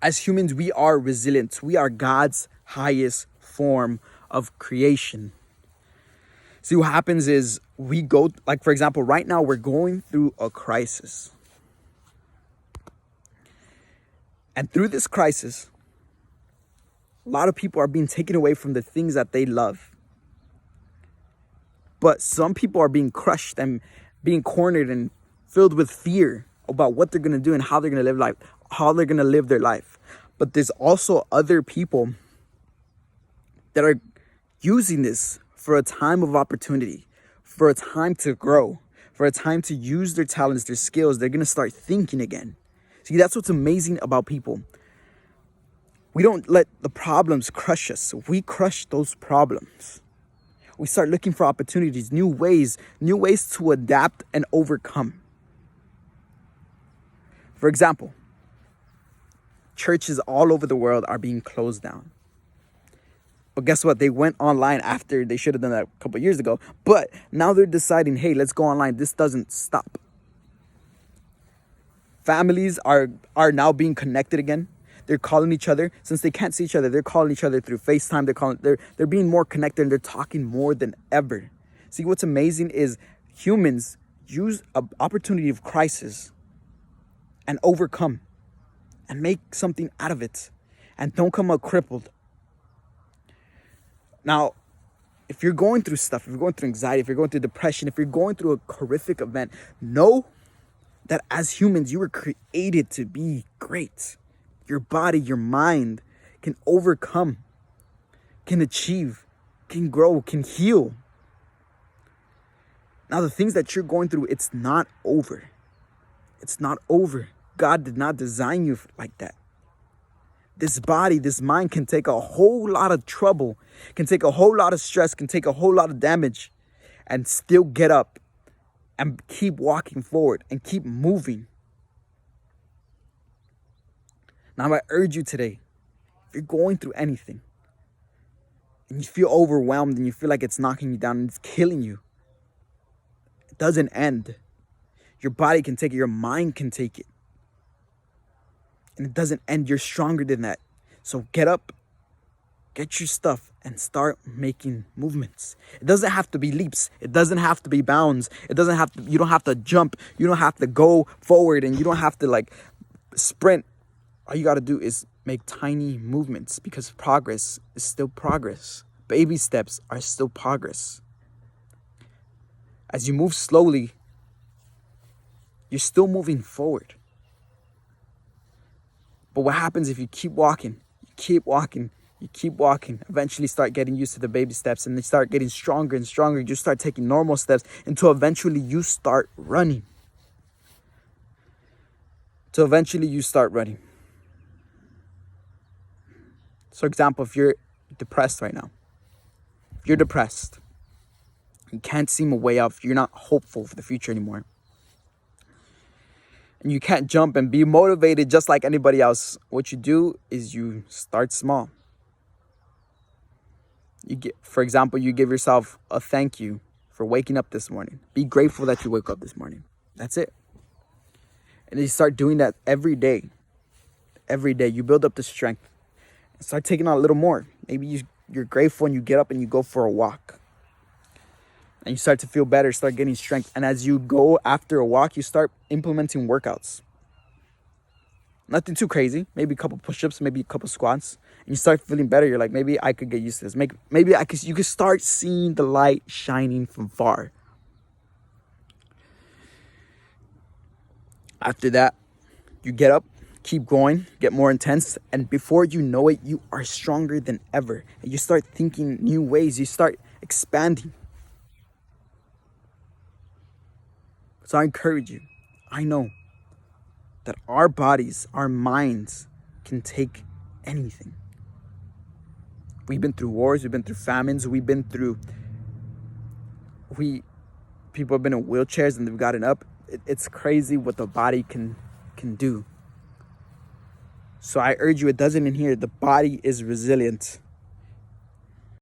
As humans, we are resilient. We are God's highest form of creation. See, what happens is we go, like for example, right now we're going through a crisis. And through this crisis, a lot of people are being taken away from the things that they love. But some people are being crushed and being cornered and filled with fear about what they're going to do and how they're going to live life, how they're going to live their life. But there's also other people that are using this for a time of opportunity, for a time to grow, for a time to use their talents, their skills. They're going to start thinking again. See, that's what's amazing about people. We don't let the problems crush us. We crush those problems. We start looking for opportunities, new ways to adapt and overcome. For example, churches all over the world are being closed down. But guess what? They went online after they should have done that a couple of years ago. But now they're deciding, hey, let's go online. This doesn't stop. Families are now being connected again. They're calling each other. Since they can't see each other, they're calling each other through FaceTime. They're being more connected and they're talking more than ever. See, what's amazing is humans use an opportunity of crisis and overcome and make something out of it and don't come out crippled. Now, if you're going through stuff, if you're going through anxiety, if you're going through depression, if you're going through a horrific event, know that as humans, you were created to be great. Your body, your mind can overcome, can achieve, can grow, can heal. Now, the things that you're going through, it's not over. It's not over. God did not design you like that. This body, this mind can take a whole lot of trouble, can take a whole lot of stress, can take a whole lot of damage, and still get up and keep walking forward and keep moving. Now, I urge you today, if you're going through anything and you feel overwhelmed and you feel like it's knocking you down and it's killing you, it doesn't end. Your body can take it, your mind can take it. And it doesn't end. You're stronger than that. So get up, get your stuff, and start making movements. It doesn't have to be leaps. It doesn't have to be bounds. You don't have to jump. You don't have to go forward, and you don't have to sprint. All you got to do is make tiny movements, because progress is still progress. Baby steps are still progress. As you move slowly, you're still moving forward. But what happens if you keep walking, eventually start getting used to the baby steps, and they start getting stronger and stronger. You start taking normal steps until eventually you start running. So, for example, if you're depressed right now, you can't see a way out, you're not hopeful for the future anymore, and you can't jump and be motivated just like anybody else, what you do is you start small. For example, you give yourself a thank you for waking up this morning. Be grateful that you woke up this morning. That's it. And you start doing that every day. Every day, you build up the strength. And start taking on a little more. Maybe you're grateful and you get up and you go for a walk. And you start to feel better, start getting strength. And as you go after a walk, you start implementing workouts. Nothing too crazy. Maybe a couple push-ups, maybe a couple squats. And you start feeling better. You're like, maybe I could get used to this. You could start seeing the light shining from far. After that, you get up, keep going, get more intense. And before you know it, you are stronger than ever. And you start thinking new ways. You start expanding. So I encourage you. I know that our bodies, our minds can take anything. We've been through wars, we've been through famines, people have been in wheelchairs and they've gotten up. It's crazy what the body can do. So I urge you, it doesn't end here. The body is resilient.